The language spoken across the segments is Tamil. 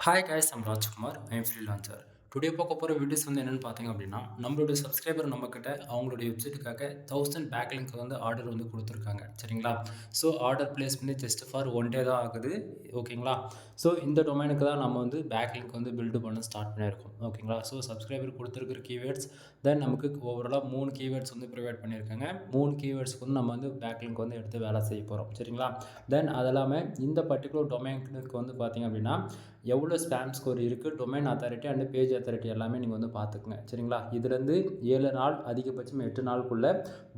Hi guys, I'm Rajkumar. I am freelancer. Today பார்க்க போகிற வீடியோஸ் வந்து என்னென்னு பார்த்தீங்க அப்படின்னா, நம்மளுடைய சப்ஸ்கிரைபர் நம்மக்கிட்ட அவங்களுடைய வெப்சைட்டுக்காக 1000 பேக்லிங்க் வந்து ஆர்டர் வந்து கொடுத்துருக்காங்க. சரிங்களா? ஸோ ஆர்டர் ப்ளேஸ் பண்ணி ஜஸ்ட் ஃபார் 1 டே தான் ஆகுது. ஓகேங்களா? ஸோ இந்த டொமைனுக்கு தான் நம்ம வந்து பேக்லிங்க் வந்து பில்டு பண்ண ஸ்டார்ட் பண்ணியிருக்கோம். ஓகேங்களா? ஸோ சப்ஸ்கிரைபர் கொடுத்துருக்கிற கீவேர்ட்ஸ் தென் நமக்கு ஓவராலாக 3 கீவேர்ட்ஸ் வந்து ப்ரொவைட் பண்ணியிருக்காங்க. 3 கீவேர்ட்ஸ்க்கு வந்து நம்ம வந்து பேக்லிங்க் வந்து எடுத்து வேலை செய்ய போகிறோம். சரிங்களா? தென் அது இல்லாமல் இந்த பர்டிகுலர் டொமைனுக்கு வந்து பார்த்தீங்க அப்படின்னா, எவ்வளோ ஸ்பேம் ஸ்கோர் இருக்குது, domain authority and page authority எல்லாமே நீங்கள் வந்து பார்த்துக்குங்க. சரிங்களா? இதுலேருந்து 7 நாள் அதிகபட்சம் 8 நாளுக்குள்ளே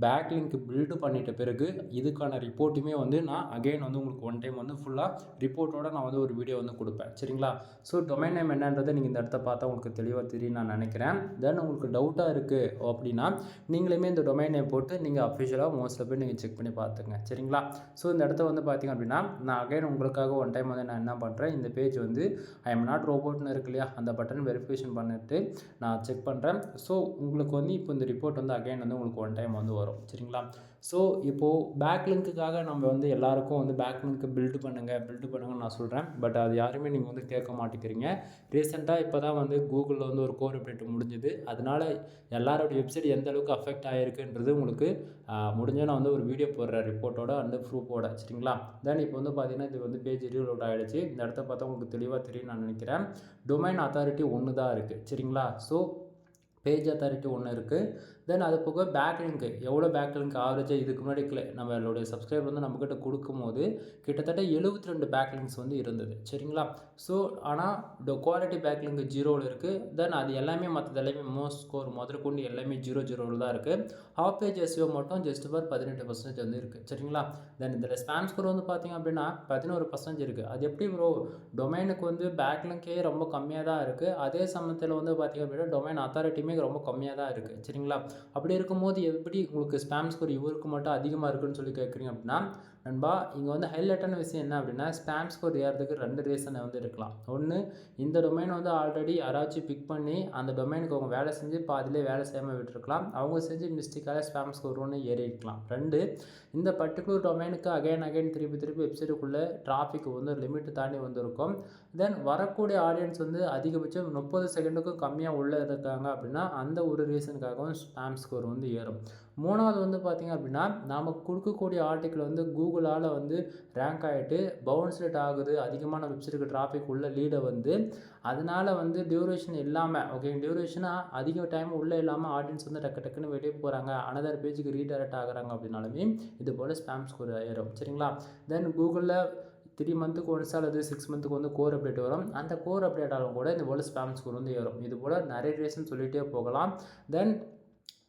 பேக்லிங்க் பில்டு பண்ணிட்ட பிறகு இதுக்கான ரிப்போர்ட்டுமே வந்து நான் அகைன் வந்து உங்களுக்கு ஒன் டைம் வந்து ஃபுல்லாக ரிப்போர்ட்டோட நான் வந்து ஒரு வீடியோ வந்து கொடுப்பேன். சரிங்களா? ஸோ டொமைன் நேம் என்னன்றதை நீங்கள் இந்த இடத்த பார்த்தா உங்களுக்கு தெளிவாக தெரியும் நான் நினைக்கிறேன். தென் உங்களுக்கு டவுட்டாக இருக்குது அப்படின்னா நீங்களுமே இந்த டொமைன் நேம் போட்டு நீங்கள் அஃபிஷியலாக மோஸ்ட்டில் போய் நீங்கள் செக் பண்ணி பார்த்துங்க. சரிங்களா? ஸோ இந்த இடத்த வந்து பார்த்தீங்க அப்படின்னா நான் அகைன் உங்களுக்காக ஒன் டைம் வந்து நான் என்ன பண்ணுறேன், இந்த பேஜ் வந்து ஐ எம் நாட் ரோபோட்னு இருக்கு இல்லையா, அந்த பட்டன் வெரிஃபிகேஷன் பண்ணிட்டு நான் செக் பண்ணுறேன். ஸோ உங்களுக்கு வந்து இப்போ இந்த ரிப்போர்ட் வந்து அகைன் வந்து உங்களுக்கு ஒன் டைம் வந்து வரும். சரிங்களா? ஸோ இப்போது பேக்லிங்க்குக்காக நம்ம வந்து எல்லாருக்கும் வந்து பேக்லிங்க்கு பில்டு பண்ணுங்கன்னு நான் சொல்கிறேன். பட் அது யாருமே நீங்கள் வந்து கேட்க மாட்டேங்கிறீங்க. ரீசெண்டாக இப்போ தான் வந்து கூகுளில் வந்து ஒரு கோர் அப்டேட் முடிஞ்சுது. அதனால் எல்லாரோட வெப்சைட் எந்த அளவுக்கு அஃபெக்ட் ஆகிருக்குன்றது உங்களுக்கு முடிஞ்சால் நான் வந்து ஒரு வீடியோ போடுறேன் ரிப்போர்ட்டோட அண்டு ப்ரூஃபோட. சரிங்களா? தென் இப்போ வந்து பார்த்தீங்கன்னா இது வந்து பேஜ் ரீலோட் ஆகிடுச்சு. இந்த இடத்த பார்த்தா உங்களுக்கு தெளிவாக தெரியும் நான் நினைக்கிறேன். டொமைன் அத்தாரிட்டி ஒன்று தான் இருக்குது. சரிங்களா? ஸோ பேஜ் அத்தாரிட்டி ஒன்று இருக்குது. தென் அது போக பேக்லிங்க்கு எவ்வளோ பேக்லிங்க் ஆவரேஜாக இதுக்கு முன்னாடி நம்மளுடைய சப்ஸ்கிரைபர் வந்து நம்மக்கிட்ட கொடுக்கும்போது கிட்டத்தட்ட 72 பேக்லிங்க்ஸ் வந்து இருந்தது. சரிங்களா? ஸோ ஆனால் குவாலிட்டி பேக்லிங்க் 0ல் இருக்குது. தென் அது எல்லாமே மற்றது எல்லாமே மோஸ்ட் ஸ்கோர் முதற்கொண்டு எல்லாமே 0 தான் இருக்குது. ஹாஃப் பேஜ் எஸ்இஓ மட்டும் ஜஸ்ட் ஃபார் 18% வந்து இருக்குது. சரிங்களா? தென் இதில் ஸ்பேம் ஸ்கோர் வந்து பார்த்திங்க அப்படின்னா 11% இருக்குது. அது எப்படி ப்ரோ, டொமைனுக்கு வந்து பேக்லிங்கே ரொம்ப கம்மியாக தான் இருக்குது, அதே சமயத்தில் வந்து பார்த்திங்க அப்படின்னா டொமைன் அத்தாரிட்டியுமே ரொம்ப கம்மியாக தான் இருக்குது. சரிங்களா? அப்படி இருக்கும்போது எப்படி உங்களுக்கு ஸ்பேம் ஸ்கோர் இவருக்கு மட்டும் அதிகமாக இருக்குன்னு சொல்லி கேட்குறீங்க அப்படின்னா, நண்பா இங்கே வந்து ஹைலைட்டான விஷயம் என்ன அப்படின்னா, ஸ்பேம் ஸ்கோர் ஏறதுக்கு 2 ரீசன் வந்து இருக்கலாம். ஒன்று, இந்த டொமைன் வந்து ஆல்ரெடி யாராச்சும் பிக் பண்ணி அந்த டொமைனுக்கு அவங்க வேலை செஞ்சு பாதிலே வேலை செய்யாமல் விட்டுருக்கலாம். அவங்க செஞ்சு மிஸ்டேக்காக ஸ்பேம் ஸ்கோர் ஒன்று ஏறி இருக்கலாம். 2, இந்த பர்டிகுலர் டொமைனுக்கு அகைன் திருப்பி வெப்சைட்டுக்குள்ளே டிராஃபிக் வந்து லிமிட் தாண்டி வந்திருக்கும். தென் வரக்கூடிய ஆடியன்ஸ் வந்து அதிகபட்சம் 30 செகண்டுக்கும் கம்மியாக உள்ளே இருக்காங்க அப்படின்னா அந்த ஒரு ரீசனுக்காகவும் ஸ்பேம் ஸ்கோர் வந்து ஏறும். 3வது வந்து பார்த்திங்க அப்படின்னா, நாம் கொடுக்கக்கூடிய ஆர்டிக்கிள் வந்து கூகுளால் வந்து ரேங்க் ஆகிட்டு பவுன்ஸ் ரேட் ஆகுது, அதிகமான வெப்சைட்டுக்கு டிராஃபிக் உள்ள லீடை வந்து அதனால் வந்து டியூரேஷன் இல்லாமல், ஓகே டியூரேஷனாக அதிக டைம் உள்ளே இல்லாமல் ஆடியன்ஸ் வந்து டக்குன்னு வெளியே போகிறாங்க, அனதர் பேஜுக்கு ரீடைரக்ட் ஆகுறாங்க அப்படின்னாலுமே இது போல் ஸ்பேம் ஸ்கோர் ஏறும். சரிங்களா? தென் கூகுளில் 3 மந்த்துக்கு ஒன்ஸ் அல்லது 6 மந்த்துக்கு வந்து கோர் அப்டேட் வரும். அந்த கோர் அப்டேட் ஆலும் கூட இந்த போல் ஸ்பேம் ஸ்கோர் வந்து ஏறும். இது போல் நிறைய ரீசன் சொல்லிகிட்டே போகலாம். தென்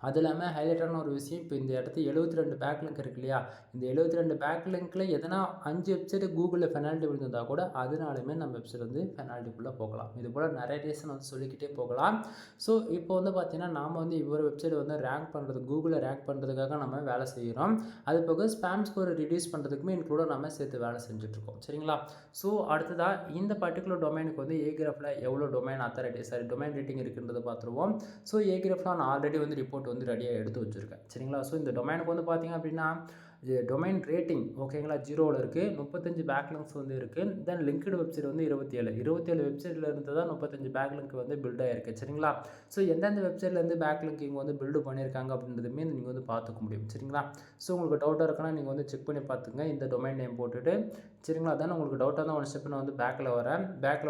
அது இல்லாமல் ஹைலைட்டான ஒரு விஷயம், இப்போ இந்த இடத்து 72 பேக்லிங்க் இருக்கு இல்லையா, இந்த 72 பேக்லிங்க்கில் எதனா 5 வெப்சைட்டு கூகுளில் பெனால்ட்டி விழுந்திருந்தால் கூட அதனாலுமே நம்ம வெப்சைட் வந்து பெனால்ட்டிக்குள்ளே போகலாம். இது போல் நிறைய ரீசன் வந்து சொல்லிக்கிட்டே போகலாம். ஸோ இப்போ வந்து பார்த்திங்கன்னா நாம் வந்து இவ்வொரு வெப்சைட் வந்து ரேங்க் பண்ணுறது, கூகுளில் ரேங்க் பண்ணுறதுக்காக நம்ம வேலை செய்கிறோம். அது போக ஸ்பேம் ஸ்கோரை ரிடியூஸ் பண்ணுறதுக்குமே இன்க்ளூட நம்ம சேர்த்து வேலை செஞ்சுட்ருக்கோம். சரிங்களா? ஸோ அடுத்ததாக இந்த பர்டிகுலர் டொமைனுக்கு வந்து ஏகிராஃபில் எவ்வளோ டொமைன் அத்தாரிட்டி டொமைன் ரேட்டிங் இருக்குன்றதை பார்த்துருவோம். ஸோ ஏகிராஃபில் நான் ஆல்ரெடி வந்து ரிப்போர்ட் வந்து ரெடியாக எடுத்து வச்சுருக்கேன். சரிங்களா? ஸோ இந்த டொமைனுக்கு வந்து பார்த்திங்க அப்படின்னா டொமைன் ரேட்டிங் ஓகேங்களா 0ல் இருக்குது, 35 பேக்லிங்க்ஸ் வந்து இருக்குது. தென் லிங்க்டு வெப்சைட் வந்து 27 வெப்சைட்டில் இருந்து தான் 35 பேக்லிங்க் வந்து பில்ட் ஆகிருக்கு. சரிங்களா? ஸோ எந்தெந்த வெப்சைட்லேருந்து பேக்லிங்க் இங்கே வந்து பில்டு பண்ணியிருக்காங்க அப்படின்றதுமே நீங்கள் வந்து பார்த்துக்க முடியும். சரிங்களா? ஸோ உங்களுக்கு டவுட்டாக இருக்குன்னா நீங்கள் வந்து செக் பண்ணி பார்த்துங்க இந்த டொமைன் நேம் போட்டுட்டு. சரிங்களா? அதான் உங்களுக்கு டவுட்டாக தான் ஒரு ஸ்டெப் நான் வந்து பேக்கில்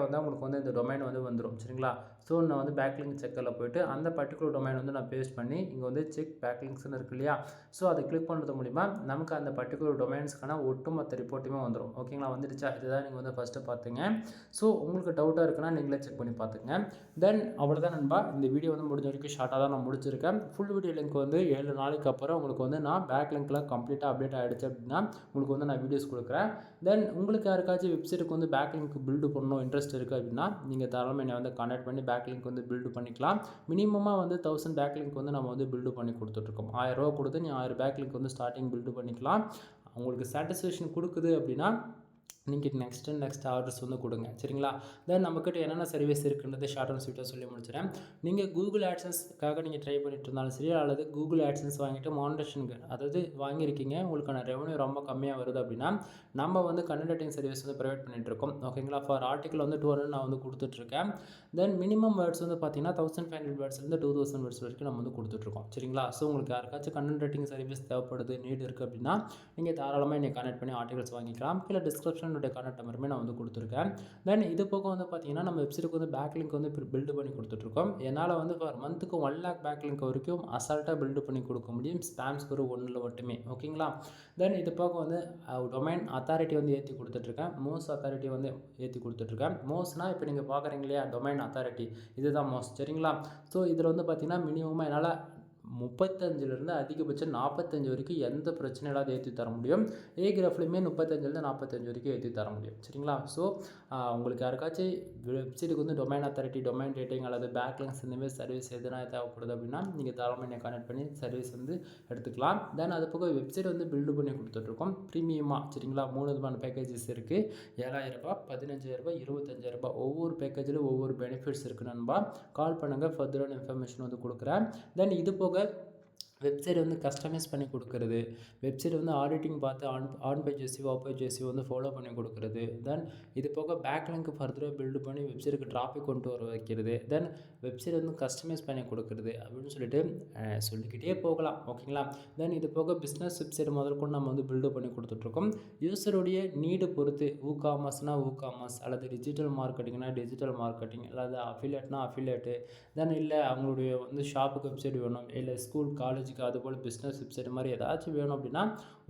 வந்தால் உங்களுக்கு வந்து இந்த டொமைன் வந்து வந்துடும். சரிங்களா? ஸோ நான் வந்து பேக்லிங்க் செக்கரில் போய்ட்டு அந்த பர்டிகுலர் டொமைன் வந்து நான் பேஸ்ட் பண்ணி இங்கே வந்து செக் பேக்லிங்க்ஸ்னு இருக்கு இல்லையா, ஸோ அதை கிளிக் பண்ணுறது மூலிமா நமக்கு அந்த பர்டிகுலர் டொமைன்ஸ்க்கான ஒட்டுமொத்த ரிப்போர்ட்டுமே வந்துடும். ஓகேங்களா? வந்துடுச்சா? இதுதான் நீங்கள் வந்து ஃபஸ்ட்டு பார்த்துங்க. ஸோ உங்களுக்கு டவுட்டாக இருக்குன்னா நீங்களே செக் பண்ணி பார்த்துங்க. தென் அவ்வளோதான் நண்பா, இந்த வீடியோ வந்து முடிஞ்ச வரைக்கும் ஷார்ட்டாக தான் நான் முடிச்சிருக்கேன். ஃபுல் வீடியோ லிங்க் வந்து 7 நாளைக்கு அப்புறம் உங்களுக்கு வந்து நான் பேக்லிங்க்லாம் கம்ப்ளீட்டாக அப்டேட் ஆகிடுச்சு அப்படின்னா உங்களுக்கு வந்து நான் வீடியோஸ் கொடுக்குறேன். தென் உங்களுக்கு யாருக்காச்சும் வெப்சைட்டுக்கு வந்து பேக்லிங்க் பில்டு பண்ணணும் இன்ட்ரெஸ்ட் இருக்குது அப்படின்னா நீங்கள் தாராளமாக என்னை வந்து கான்டாக்ட் பண்ணி பேக்லிங்க் வந்து பில்டு பண்ணிக்கலாம். மினிமமாக வந்து 1000 பேக்லிங்க் வந்து நம்ம வந்து பில்டு பண்ணி கொடுத்துட்ருக்கோம். 1000 ரூபா கொடுத்து நீ 1000 பேக்லிங்க் வந்து ஸ்டார்டிங் பில்டு பண்ணிக்கலாம். உங்களுக்கு சாட்டிஸ்ஃபேக்ஷன் கொடுக்குது அப்படின்னா நீங்கள் நெக்ஸ்ட் ஆர்டர்ஸ் வந்து கொடுங்க. சரிங்களா? தென் நம்மக்கிட்ட என்னென்ன சர்வீஸ் இருக்குன்றது ஷார்ட் அண்ட் ஸ்வீட்டாக சொல்லி முடிச்சிடுறேன். நீங்கள் கூகுள் ஆட்சன்ஸ்க்காக நீங்கள் ட்ரை பண்ணிட்டு இருந்தாலும் சரி, அல்லது கூகுள் ஆட்சன்ஸ் வாங்கிட்டு மானிட்டேஷனுக்கு அதாவது வாங்கியிருக்கீங்க, உங்களுக்கான ரெவன்யூ ரொம்ப கம்மியாக வருது அப்படின்னா, நம்ம வந்து கண்டென்ட் ரைட்டிங் சர்வீஸ் வந்து ப்ரொவைட் பண்ணிட்டுருக்கோம். ஓகேங்களா? ஃபார் ஆர்டிக்கல் வந்து 200 நான் வந்து கொடுத்துட்ருக்கேன். தென் மினிமம் வேர்ட்ஸ் வந்து பார்த்தீங்கன்னா 1500 வேர்ட்ஸ்லேருந்து 2000 வேர்ட்ஸ் வரைக்கும் நம்ம வந்து கொடுத்துட்ருக்கோம். சரிங்களா? ஸோ உங்களுக்கு யாருக்காச்சும் கண்டென்ட் ரைட்டிங் சர்வீஸ் தேவைப்படுது, நீட் இருக்குது அப்படின்னா, நீங்கள் தாராளமாக என்னை கான்டெக்ட் பண்ணி ஆர்டிகல்ஸ் வாங்கிக்கலாம். கீழே டிஸ்கிரிப்ஷனுடைய கான்டெக்ட் நம்பருமே நான் வந்து கொடுத்துருக்கேன். தென் இது போக வந்து பார்த்தீங்கன்னா, நம்ம வெப்சைட்டுக்கு வந்து பேக்லிங்க் வந்து பில்டு பண்ணி கொடுத்துட்ருக்கோம். என்னால் வந்து ஃபார் மந்த்துக்கு 1 lakh பேக்லிங்க் வரைக்கும் அசால்ட்டாக பில்டு பண்ணி கொடுக்க முடியும். ஸ்பேம் ஸ்கோர் 1ல் மட்டுமே. ஓகேங்களா? தென் இது போக வந்து டொமைன் அத்தாரிட்டி வந்து ஏற்றி கொடுத்துட்ருக்கேன். மோஸ் அத்தாரிட்டி வந்து ஏற்றி கொடுத்துட்ருக்கேன். மோஸ்னால் இப்போ நீங்கள் பார்க்குறீங்க இல்லையா, டொமைன் அத்தாரிட்டி இதுதான் மோஸ். சரிங்களா? ஸோ இதில் வந்து பார்த்தீங்கன்னா மினிமமாக என்னால் 35லேருந்து அதிகபட்சம் 45 வரைக்கும் எந்த பிரச்சனையும் இல்லாத ஏற்றி தர முடியும். ஏ கிராஃப்லையுமே 35லேருந்து 45 வரைக்கும் ஏற்றி தர முடியும். சரிங்களா? ஸோ உங்களுக்கு யாருக்காச்சும் வெப்சைட்டுக்கு வந்து டொமைன் அத்தாரிட்டி, டொமைன் ரேட்டிங் அல்லது பேக்லிங்ஸ் இந்தமாதிரி சர்வீஸ் எதுனா தேவைப்படுது அப்படின்னா, நீங்கள் தாராளமாக என்னை கான்டெக்ட் பண்ணி சர்வீஸ் வந்து எடுத்துக்கலாம். தென் அது போக வெப்சைட் வந்து பில்டு பண்ணி கொடுத்துட்ருக்கோம் ப்ரீமியமாக. சரிங்களா? 3 விதமான பேக்கேஜஸ் இருக்குது. 7000 ரூபாய், 15,000 25,000 ஒவ்வொரு பேக்கேஜில் ஒவ்வொரு பெனிஃபிட்ஸ் இருக்குது நண்பா. கால் பண்ணுங்கள், ஃபர்தரான இன்ஃபர்மேஷன் வந்து கொடுக்குறேன். தென் இது போக வெப்சைட் வந்து கஸ்டமைஸ் பண்ணி கொடுக்குறது, வெப்சைட் வந்து ஆடிட்டிங் பார்த்து on page SEO, off page SEO வந்து ஃபாலோ பண்ணி கொடுக்குறது. தென் இது போக பேக்லிங்க் ஃபர்தராக பில்டு பண்ணி வெப்சைட்டுக்கு டிராஃபிக் கொண்டு வர வைக்கிறது. தென் வெப்சைட் வந்து கஸ்டமைஸ் பண்ணி கொடுக்குறது அப்படின்னு சொல்லிட்டு சொல்லிக்கிட்டே போகலாம். ஓகேங்களா? தென் இது போக பிஸ்னஸ் வெப்சைட் முதற்கொண்டு நம்ம வந்து பில்டு பண்ணி கொடுத்துட்ருக்கோம். யூஸருடைய நீடு பொறுத்து ஊகாமர்ஸ்னால் ஊகாமர்ஸ், அல்லது டிஜிட்டல் மார்க்கெட்டிங்னா டிஜிட்டல் மார்க்கெட்டிங், அல்லது அஃபிலியேட்னா அஃபிலியேட்டு. தென் இல்லை அவங்களுடைய வந்து ஷாப்புக்கு வெப்சைட் வேணும், இல்லை ஸ்கூல் காலேஜ் அதுபோல் பிஸ்னஸ் வெப்சைட் மாதிரி ஏதாச்சும் வேணும் அப்படின்னா,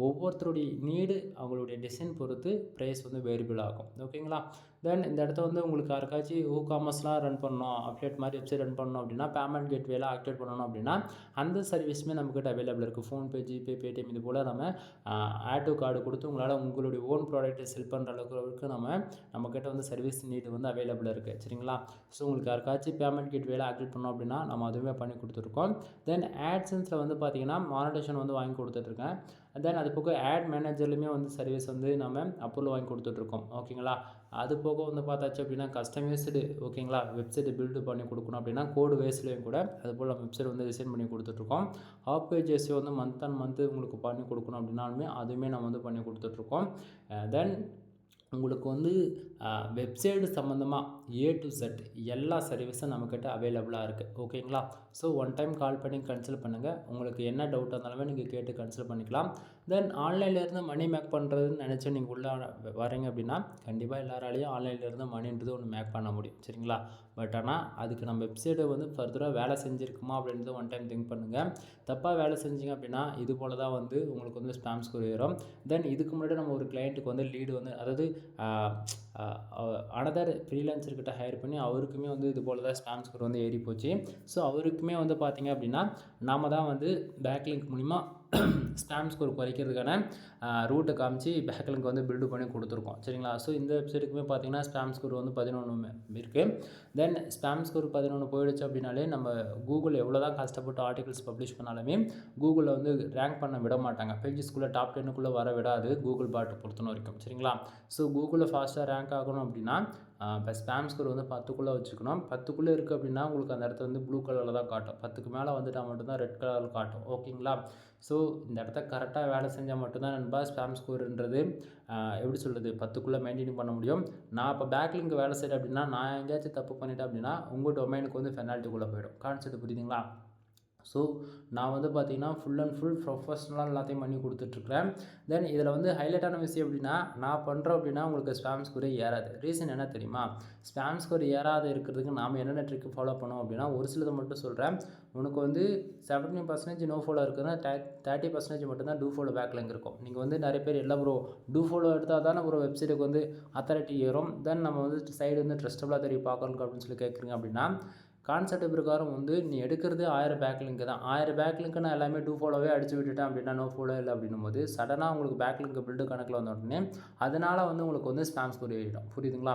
ஒவ்வொருத்தருடைய நீடு அவங்களுடைய டிசைன் பொறுத்து ப்ரைஸ் வந்து வேரியபிள் ஆகும். ஓகேங்களா? தென் இந்த இடத்த வந்து உங்களுக்கு யாருக்காச்சும் காமர்ஸ்லாம் ரன் பண்ணணும், அப்டேட் மாதிரி வெப்சைட் ரன் பண்ணணும் அப்படின்னா, பேமெண்ட் கேட்வேலாம் ஆக்டிவேட் பண்ணணும் அப்படின்னா, அந்த சர்வீஸுமே நம்மக்கிட்ட அவைலபிள் இருக்குது. ஃபோன்பே, ஜிபே, பேடிஎம் இது போல் நம்ம ஆட் டு கார்டு கொடுத்து உங்களால் உங்களுடைய ஓன் ப்ராடக்ட்டை செல் பண்ணுற அளவுக்கு நம்மக்கிட்ட வந்து சர்வீஸ் நீடு வந்து அவைலபிள் இருக்குது. சரிங்களா? ஸோ உங்களுக்கு யாருக்காச்சும் பேமெண்ட் கேட்வேலாம் ஆக்டிவேட் பண்ணோம் அப்படின்னா, நம்ம அதுவுமே பண்ணி கொடுத்துருக்கோம். தென் ஆட்சன்ஸில் வந்து பார்த்தீங்கன்னா மானிட்டேஷன் வந்து வாங்கி கொடுத்துட்ருக்கேன். தென் அது போக ஆட் மேனேஜர்லையுமே வந்து சர்வீஸ் வந்து நம்ம அப்ரூவல் வாங்கி கொடுத்துட்ருக்கோம். ஓகேங்களா? அது போக வந்து பார்த்தாச்சு அப்படின்னா கஸ்டமைஸ்டு, ஓகேங்களா, வெப்சைட் பில்டு பண்ணி கொடுக்கணும் அப்படின்னா கோடு வேஸ்ட்லேயும் கூட அதுபோல் நம்ம வெப்சைட் வந்து டிசைன் பண்ணி கொடுத்துட்ருக்கோம். ஆஃப் பேஜ் எஸ்இஓ வந்து மந்த் அண்ட் மந்த்து உங்களுக்கு பண்ணி கொடுக்கணும் அப்படின்னாலுமே அதுவுமே நம்ம வந்து பண்ணி கொடுத்துட்ருக்கோம். தென் உங்களுக்கு வந்து வெப்சைட் சம்மந்தமாக ஏ டு செட் எல்லா சர்வீஸும் நம்மக்கிட்ட அவைலபிளாக இருக்குது. ஓகேங்களா? ஸோ ஒன் டைம் கால் பண்ணி கன்சல்ட் பண்ணுங்கள். உங்களுக்கு என்ன டவுட்டாக இருந்தாலுமே நீங்கள் கேட்டு கன்சல்ட் பண்ணிக்கலாம். தென் ஆன்லைன்லேருந்து மணி மேக் பண்ணுறதுன்னு நினச்சி நீங்கள் உள்ளே வரீங்க அப்படின்னா, கண்டிப்பாக எல்லாராலையும் ஆன்லைன்லேருந்து மணின்றது ஒன்று மேக் பண்ண முடியும். சரிங்களா? பட் ஆனால் அதுக்கு நம்ம வெப்சைட்டை வந்து ஃபர்தராக வேலை செஞ்சுருக்குமா அப்படின்றத ஒன் டைம் திங்க் பண்ணுங்கள். தப்பாக வேலை செஞ்சிங்க அப்படின்னா இது போல் தான் வந்து உங்களுக்கு வந்து ஸ்பேம் ஸ்கோர் ஏறும். தென் இதுக்கு முன்னாடி நம்ம ஒரு கிளைண்ட்டுக்கு வந்து லீடு வந்து அதாவது அனதர் ஃப்ரீலான்சர்கிட்ட ஹையர் பண்ணி அவருக்குமே வந்து இது போல் தான் ஸ்பேம் ஸ்கோர் வந்து ஏறி போச்சு. ஸோ அவருக்குமே வந்து பார்த்திங்க அப்படின்னா நாம தான் வந்து பேக்லிங்க் மூலிமா ஸ்பேம் ஸ்கோர் குறைக்கிறதுக்கான ரூட்டை காமிச்சு பேக்லிங்க் வந்து பில்டு பண்ணி கொடுத்துருக்கோம். சரிங்களா? ஸோ இந்த வெப்சைட்டுக்குமே பார்த்தீங்கன்னா ஸ்பேம் ஸ்கோர் வந்து 11 இருக்குது. தென் ஸ்பேம் ஸ்கோர் 11 போயிடுச்சு அப்படின்னாலே நம்ம கூகுள் எவ்வளோ தான் கஷ்டப்பட்டு ஆர்டிகல்ஸ் பப்ளிஷ் பண்ணாலுமே கூகுளில் வந்து ரேங்க் பண்ண விட மாட்டாங்க. பேஜஸ்குள்ளே டாப் 10க்குள்ளே வர விடாது கூகுள் பாட்டை பொறுத்தன வரைக்கும். சரிங்களா? ஸோ கூகுளில் ஃபாஸ்ட்டாக ரேங்க் ஆகணும் அப்படின்னா இப்போ ஸ்பேம் ஸ்கோர் வந்து 10க்குள்ளே வச்சுக்கணும். 10க்குள்ளே இருக்குது அப்படின்னா உங்களுக்கு அந்த இடத்த வந்து ப்ளூ கலரில் தான் காட்டும். 10க்கு மேலே வந்துட்டால் மட்டும்தான் ரெட் கலரில் காட்டும். ஓகேங்களா? ஸோ இந்த இடத்த கரெக்டாக வேலை செஞ்சால் மட்டும்தான் நண்பா ஸ்பேம் ஸ்கோருன்றது எப்படி சொல்கிறது 10க்குள்ளே மெயின்டைன் பண்ண முடியும். நான் இப்போ பேக்லிங்க் வேலை செய்கிறேன் அப்படின்னா நான் எங்கேயாச்சும் தப்பு பண்ணிட்டேன் அப்படின்னா உங்கள் டொமைனுக்கு வந்து பெனால்ட்டிக்குள்ளே போயிடும். கான்செப்ட் புரியுதுங்களா? ஸோ நான் வந்து பார்த்திங்கன்னா ஃபுல் அண்ட் ஃபுல் ப்ரொஃபஷ்னலாக எல்லாத்தையும் பண்ணி கொடுத்துட்ருக்குறேன். தென் இதில் வந்து ஹைலைட்டான விஷயம் அப்படின்னா நான் பண்ணுறோம் அப்படின்னா உங்களுக்கு ஸ்பேம் ஸ்கோரே ஏறாது. ரீசன் என்ன தெரியுமா? ஸ்பேம் ஸ்கோர் ஏறாது இருக்கிறதுக்கு நாம் என்னென்ன ட்ரிக்கு ஃபாலோ பண்ணோம் அப்படின்னா ஒரு சிலதை மட்டும் சொல்கிறேன். உனக்கு வந்து 70% நோ ஃபாலோ இருக்குதுன்னா 30% மட்டும்தான் டூ ஃபாலோ பேக்லிங்க் இருக்கும். நீங்கள் வந்து நிறைய பேர் எல்லாம் ப்ரோ டூ ஃபாலோ எடுத்தால் தானே ப்ரோ வெப்சைட்டுக்கு வந்து அத்தாரிட்டி ஏறும், தென் நம்ம வந்து சைடு வந்து ட்ரஸ்டபுளாக தெரியும் பார்க்கணும் அப்படின்னு சொல்லி கேட்குறீங்க அப்படின்னா கான்செப்ட் பிரகாரம் வந்து நீ எடுக்கிறது 1000 பேக்லிங்க் தான். 1000 பேக்லிங்க் நான் எல்லாமே டூ ஃபாலோவே அடிச்சு விட்டுட்டேன் அப்படின்னா நோ ஃபாலோ இல்லை அப்படின்னும் போது சடனாக உங்களுக்கு பேக்லிங்க் பில்டு கணக்கில் வந்த உடனே அதனால் வந்து உங்களுக்கு வந்து ஸ்பேம் ஸ்கோர் ஏறிடும். புரியுதுங்களா?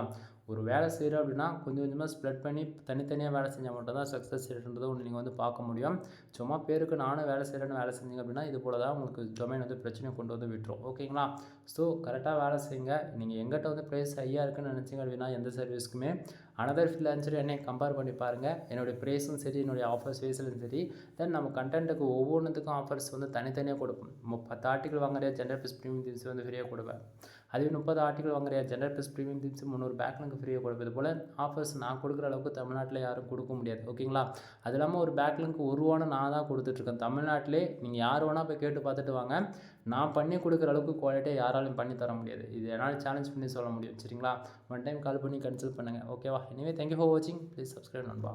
ஒரு வேலை செய்கிறோம் அப்படின்னா கொஞ்சம் கொஞ்சமாக ஸ்ப்ரெட் பண்ணி தனித்தனியாக வேலை செஞ்சால் மட்டும் தான் சக்ஸஸ் ரேட்ன்றதை ஒன்று நீங்கள் வந்து பார்க்க முடியும். சும்மா பேருக்கு நானும் வேலை செய்கிறேன்னு வேலை செஞ்சீங்க அப்படின்னா இது போல தான் உங்களுக்கு டொமைன் வந்து பிரச்சனையை கொண்டு வந்து விட்டுரும். ஓகேங்களா? ஸோ கரெக்டாக வேலை செய்யுங்க. நீங்கள் எங்கிட்ட வந்து ப்ரைஸ் ஹையாக இருக்குன்னு நினச்சிங்க அப்படின்னா எந்த சர்வீஸ்க்குமே அனதர் ஃப்ரீலான்சர் என்னை கம்பேர் பண்ணி பாருங்கள். என்னுடைய ப்ரைஸும் சரி, என்னுடைய ஆஃபர்ஸ் வைஸ்லையும் சரி, தென் நம்ம கண்டென்ட்டுக்கு ஒவ்வொன்றுத்துக்கும் ஆஃபர்ஸ் வந்து தனித்தனியாக கொடுப்போம். 10 ஆர்டிக்கல் வாங்குறியா ஜென்ரல் ப்ளஸ் ப்ரீமியம் தீம்ஸ் வந்து ஃப்ரீயாக கொடுப்பேன். அதுவே 30 ஆர்டிக்கல் வாங்குறியா general plus premium themes 300 backlink ஃப்ரீயாக கொடுப்பேன். இது போல் ஆஃபர்ஸ் நான் கொடுக்குற அளவுக்கு தமிழ்நாட்டில் யாரும் கொடுக்க முடியாது. ஓகேங்களா? அது இல்லாமல் ஒரு பேக்லிங்க் ரூ. 1 நான் தான் கொடுத்துட்ருக்கேன். தமிழ்நாட்டிலே நீங்கள் யார் வேணால் போய் கேட்டு பார்த்துட்டு வாங்க. நான் பண்ணி கொடுக்குற அளவுக்கு குவாலிட்டியாக யாராலையும் பண்ணி தர முடியாது. இது என்னால் சேலஞ்ச் பண்ணி சொல்ல முடியும். சரிங்களா? ஒன் டைம் கால் பண்ணி கன்சல்ட் பண்ணுங்கள். ஓகேவா? எனிவே தேங்க்யூ ஃபார் வாட்சிங். ப்ளீஸ் சப்ஸ்கிரைப் நண்பா.